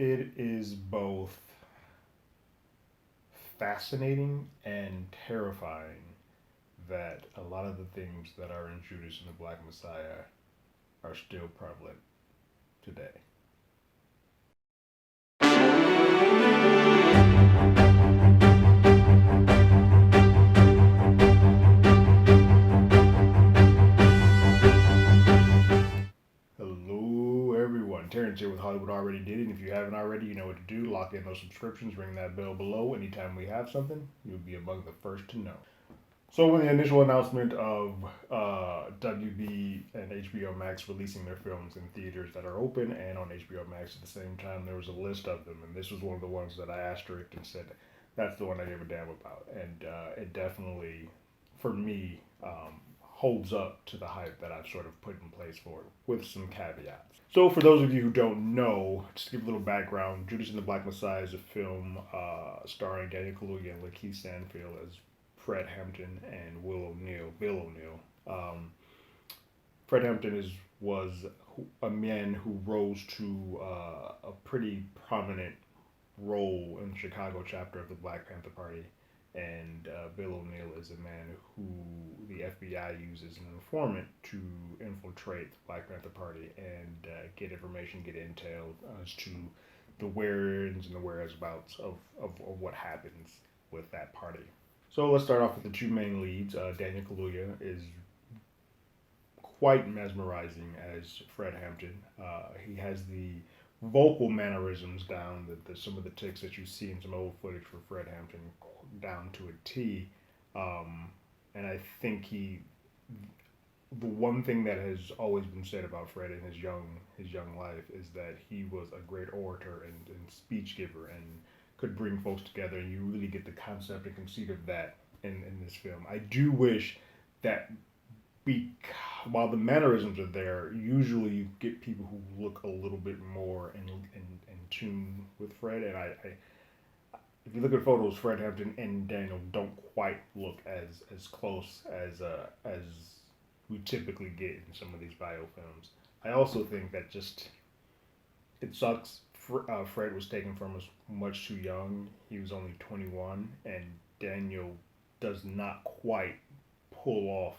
It is both fascinating and terrifying that a lot of the themes that are in Judas and the Black Messiah are still prevalent today. Hello, everyone. Terrence here with Hollywood Already Did It. And if you haven't already, you know what to do. Lock in those subscriptions, ring that bell below. Anytime we have something, you'll be among the first to know. So, when the initial announcement of WB and HBO Max releasing their films in theaters that are open and on HBO Max at the same time, there was a list of them, and this was one of the ones that I asterisked and said that's the one I gave a damn about, and it definitely, for me, holds up to the hype that I've sort of put in place for it, with some caveats. So, for those of you who don't know, just to give a little background, Judas and the Black Messiah is a film starring Daniel Kaluuya and Lakeith Stanfield as Fred Hampton and Bill O'Neill. Fred Hampton was a man who rose to a pretty prominent role in the Chicago chapter of the Black Panther Party, and Bill O'Neill is a man who the FBI uses as an informant to infiltrate the Black Panther Party and get information, get intel as to the where-ins and the whereabouts of what happens with that party. So let's start off with the two main leads. Daniel Kaluuya is quite mesmerizing as Fred Hampton. He has the vocal mannerisms down, some of the ticks that you see in some old footage for Fred Hampton down to a T. And I think the one thing that has always been said about Fred in his young life is that he was a great orator and speech giver and could bring folks together, and you really get the concept and conceit of that in this film. I do wish that be, while the mannerisms are there, usually you get people who look a little bit more in tune with Fred. And if you look at photos, Fred Hampton and Daniel don't quite look as close as we typically get in some of these bio films. I also think that just it sucks. Fred was taken from us much too young. He was only 21, and Daniel does not quite pull off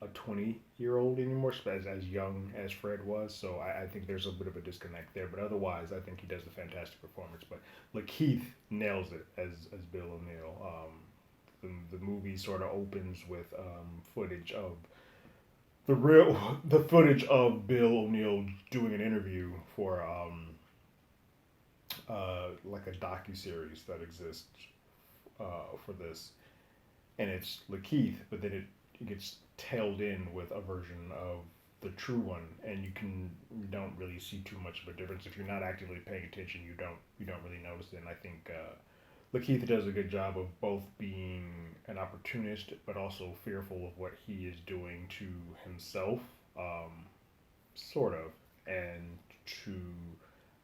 a 20-year-old anymore, as young as Fred was. So I think there's a bit of a disconnect there. But otherwise, I think he does a fantastic performance. But Lakeith nails it as Bill O'Neill. The movie sort of opens with footage of the footage of Bill O'Neill doing an interview for like a docu series that exists for this, and it's Lakeith, but then it gets tailed in with a version of the true one, and you don't really see too much of a difference if you're not actively paying attention. You don't really notice it. And I think Lakeith does a good job of both being an opportunist but also fearful of what he is doing to himself, sort of, and to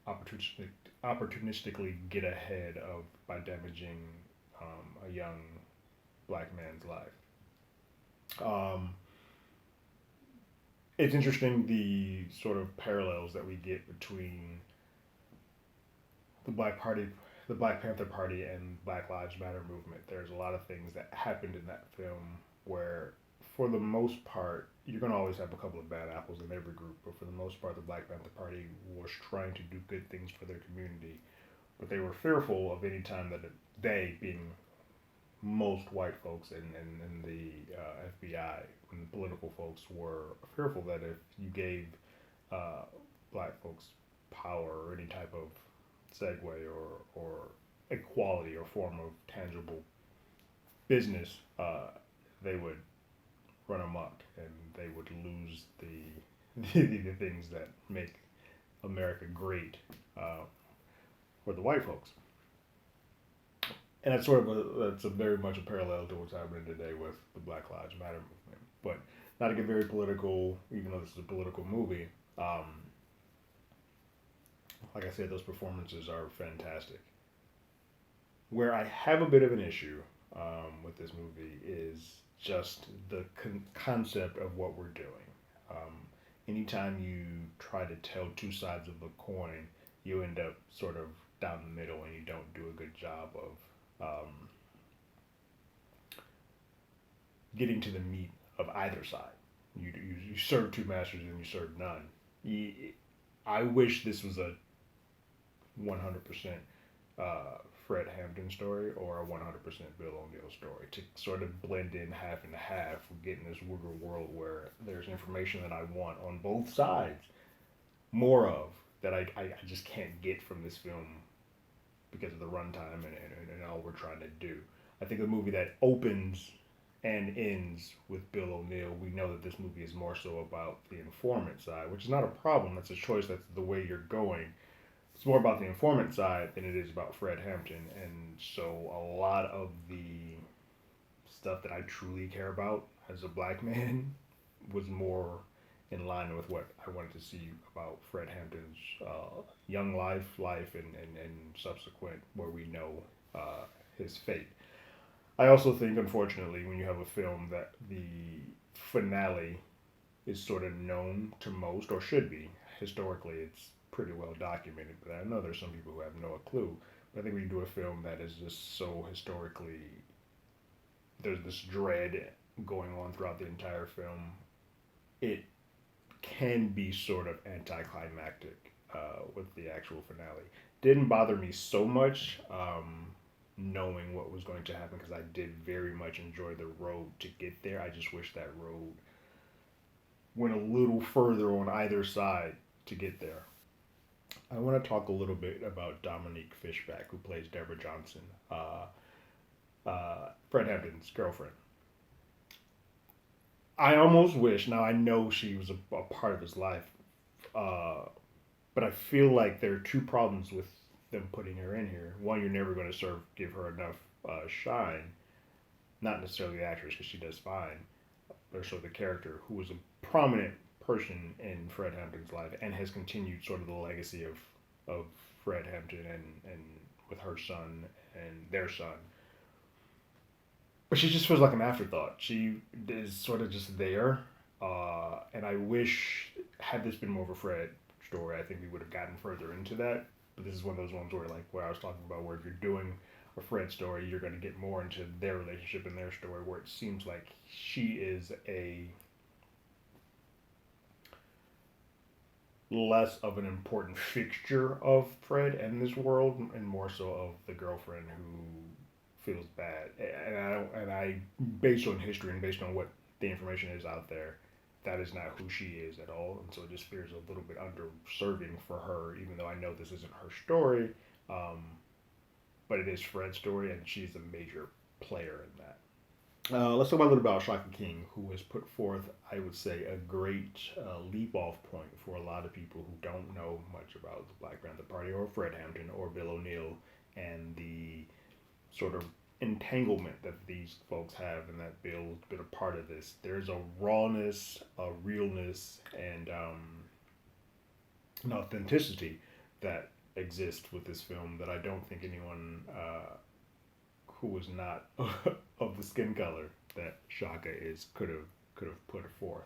opportunistic, opportunistically get ahead of by damaging a young black man's life. Um, it's interesting the sort of parallels that we get between the Black Party, the Black Panther Party, and Black Lives Matter movement. There's a lot of things that happened in that film where, for the most part, you're going to always have a couple of bad apples in every group, but for the most part, the Black Panther Party was trying to do good things for their community, but they were fearful of any time that they, being most white folks and the FBI and political folks, were fearful that if you gave uh, black folks power or any type of segue or equality or form of tangible business, they would run amok and they would lose the things that make America great for the white folks. And that's a very much a parallel to what's happening today with the Black Lives Matter movement. But not to get very political, even though this is a political movie. Like I said, those performances are fantastic. Where I have a bit of an issue with this movie is just the concept of what we're doing. Um, anytime you try to tell two sides of a coin, you end up sort of down the middle, and you don't do a good job of getting to the meat of either side. You serve two masters and you serve none. I wish this was a 100% Fred Hampton story or a 100% Bill O'Neill story to sort of blend in half and half, getting this weirder world where there's information that I want on both sides more of that I just can't get from this film because of the runtime and all we're trying to do. I think a movie that opens and ends with Bill O'Neill, we know that this movie is more so about the informant side, which is not a problem. That's a choice. That's the way you're going. It's more about the informant side than it is about Fred Hampton. And so a lot of the stuff that I truly care about as a black man was more in line with what I wanted to see about Fred Hampton's young life, and subsequent, where we know his fate. I also think, unfortunately, when you have a film that the finale is sort of known to most, or should be, historically, it's pretty well documented, but I know there's some people who have no clue. But I think when you do a film that is just so historically, there's this dread going on throughout the entire film, it can be sort of anticlimactic with the actual finale. Didn't bother me so much. Knowing what was going to happen, because I did very much enjoy the road to get there. I just wish that road went a little further on either side to get there. I want to talk a little bit about Dominique Fishback, who plays Deborah Johnson, Fred Hampton's girlfriend. I almost wish, now I know she was a part of his life, but I feel like there are two problems with them putting her in here. One, you're never going to give her enough shine. Not necessarily the actress, because she does fine, but so the character, who was a prominent person in Fred Hampton's life and has continued sort of the legacy of Fred Hampton and with her son and their son. But she just feels like an afterthought. She is sort of just there, and I wish, had this been more of a Fred story, I think we would have gotten further into that. But this is one of those ones where, like what I was talking about, where if you're doing a Fred story, you're going to get more into their relationship and their story, where it seems like she is a less of an important fixture of Fred and this world, and more so of the girlfriend who feels bad. And I, based on history and based on what the information is out there, that is not who she is at all, and so it just feels a little bit underserving for her, even though I know this isn't her story, but it is Fred's story, and she's a major player in that. Let's talk about a little about Shaka King, who has put forth, I would say, a great leap-off point for a lot of people who don't know much about the Black Panther Party, or Fred Hampton, or Bill O'Neill, and the sort of entanglement that these folks have, and that Bill's been a part of this. There's a rawness, a realness, and an authenticity that exists with this film that I don't think anyone who was not of the skin color that Shaka is could have put forth.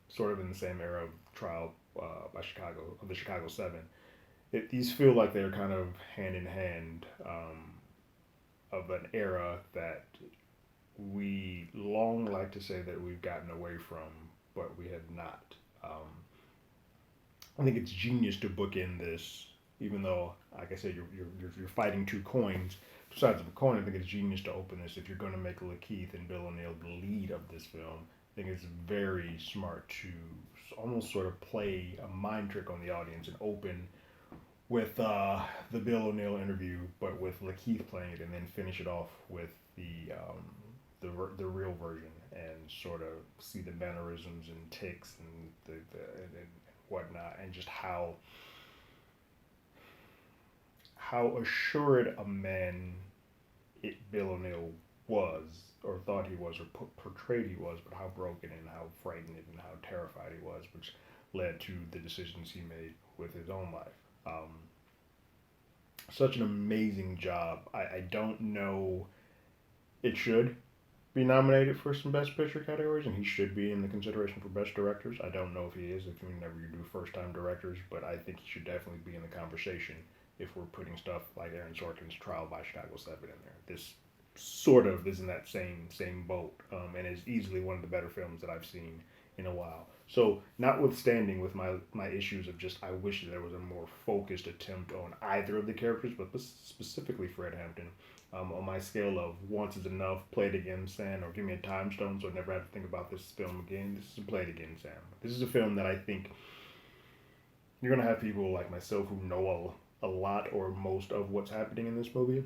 Sort of in the same era of Trial by Chicago, of the Chicago 7. These feel like they're kind of hand in hand. Of an era that we long like to say that we've gotten away from, but we have not. I think it's genius to bookend this, even though, like I said, you're fighting two sides of a coin. I think it's genius to open this. If you're going to make Lakeith and Bill O'Neill the lead of this film, I think it's very smart to almost sort of play a mind trick on the audience and open with the Bill O'Neill interview, but with Lakeith playing it, and then finish it off with the real version, and sort of see the mannerisms and tics and and whatnot, and just how assured a man Bill O'Neill was, or thought he was, or portrayed he was, but how broken and how frightened and how terrified he was, which led to the decisions he made with his own life. Such an amazing job. I don't know. It should. be nominated for some Best Picture categories, and he should be in the consideration for Best Directors. I don't know if he is, if whenever you do first-time directors, but I think he should definitely be in the conversation if we're putting stuff like Aaron Sorkin's Trial by Chicago 7 in there. This sort of is in that same boat, and is easily one of the better films that I've seen in a while. So, notwithstanding with my issues of just I wish there was a more focused attempt on either of the characters, but specifically Fred Hampton, on my scale of once is enough, play it again, Sam, or give me a time stone so I never have to think about this film again. This is a play it again, Sam. This is a film that I think you're gonna have people like myself who know a lot or most of what's happening in this movie,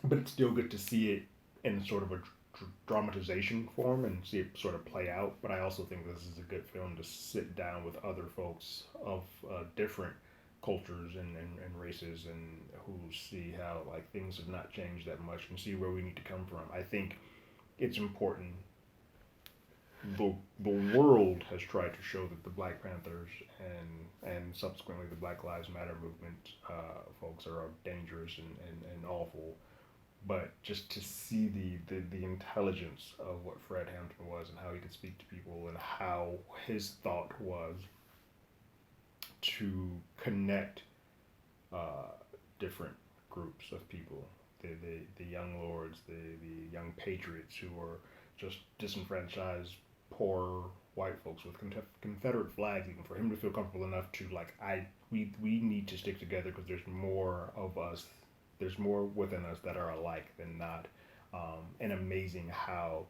but it's still good to see it in sort of a dramatization form and see it sort of play out. But I also think this is a good film to sit down with other folks of different cultures and races and who see how like things have not changed that much and see where we need to come from. I think it's important. The world has tried to show that the Black Panthers and subsequently the Black Lives Matter movement folks are dangerous and awful, but just to see the intelligence of what Fred Hampton was and how he could speak to people and how his thought was to connect different groups of people, the young lords, the young patriots who were just disenfranchised, poor white folks with Confederate flags, even for him to feel comfortable enough to like we need to stick together because there's more of us, there's more within us that are alike than not, and amazing how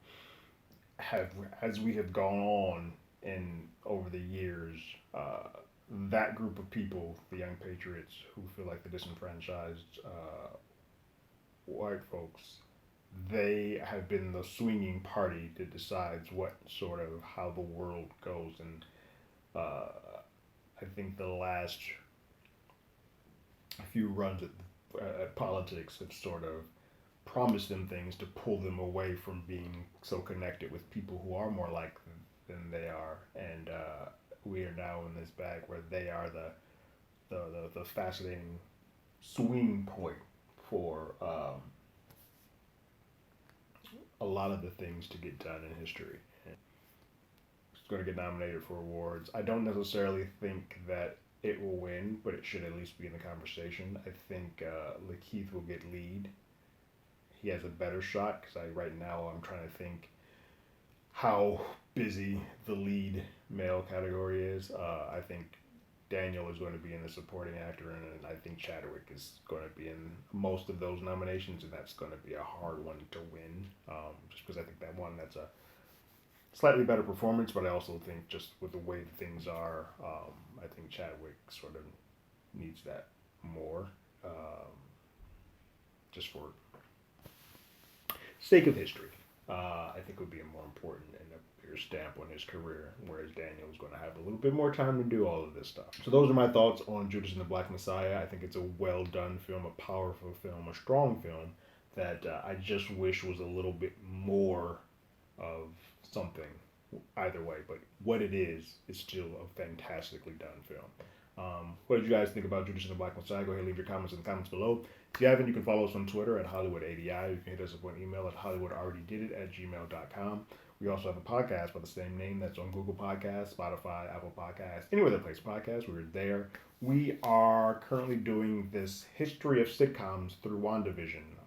as we have gone on in over the years, that group of people, the young patriots who feel like the disenfranchised white folks, they have been the swinging party that decides what sort of how the world goes. And I think the last few runs at politics have sort of promised them things to pull them away from being so connected with people who are more like them than they are. And we are now in this bag where they are the fascinating swing point for a lot of the things to get done in history. It's going to get nominated for awards. I don't necessarily think that it will win, but it should at least be in the conversation. I think Lakeith will get lead. He has a better shot because right now I'm trying to think how busy the lead male category is. I think Daniel is going to be in the supporting actor, and I think Chadwick is going to be in most of those nominations, and that's going to be a hard one to win, just because I think that's a slightly better performance, but I also think just with the way things are, I think Chadwick sort of needs that more, just for sake of history. I think would be a more important and a bigger stamp on his career, whereas Daniel is going to have a little bit more time to do all of this stuff. So those are my thoughts on Judas and the Black Messiah. I think it's a well done film, a powerful film, a strong film that I just wish was a little bit more of something either way. But what it is still a fantastically done film. What did you guys think about Judas and the Black Messiah? Go ahead and leave your comments in the comments below. If you haven't, you can follow us on Twitter at HollywoodADI. You can hit us up on email at HollywoodAlreadyDidIt@gmail.com. We also have a podcast by the same name that's on Google Podcasts, Spotify, Apple Podcasts, anywhere that plays podcasts. We're there. We are currently doing this history of sitcoms through WandaVision,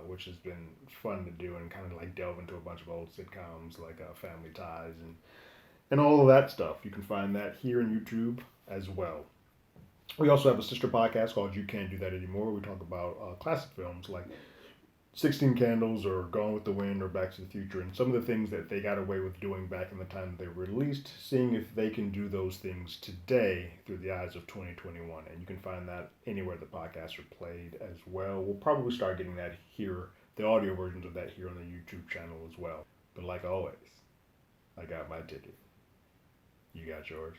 which has been fun to do and kind of like delve into a bunch of old sitcoms like Family Ties and all of that stuff. You can find that here on YouTube as well. We also have a sister podcast called You Can't Do That Anymore. We talk about classic films like 16 Candles or Gone with the Wind or Back to the Future and some of the things that they got away with doing back in the time they were released, seeing if they can do those things today through the eyes of 2021. And you can find that anywhere the podcasts are played as well. We'll probably start getting that here, the audio versions of that here on the YouTube channel as well. But like always, I got my ticket. You got yours.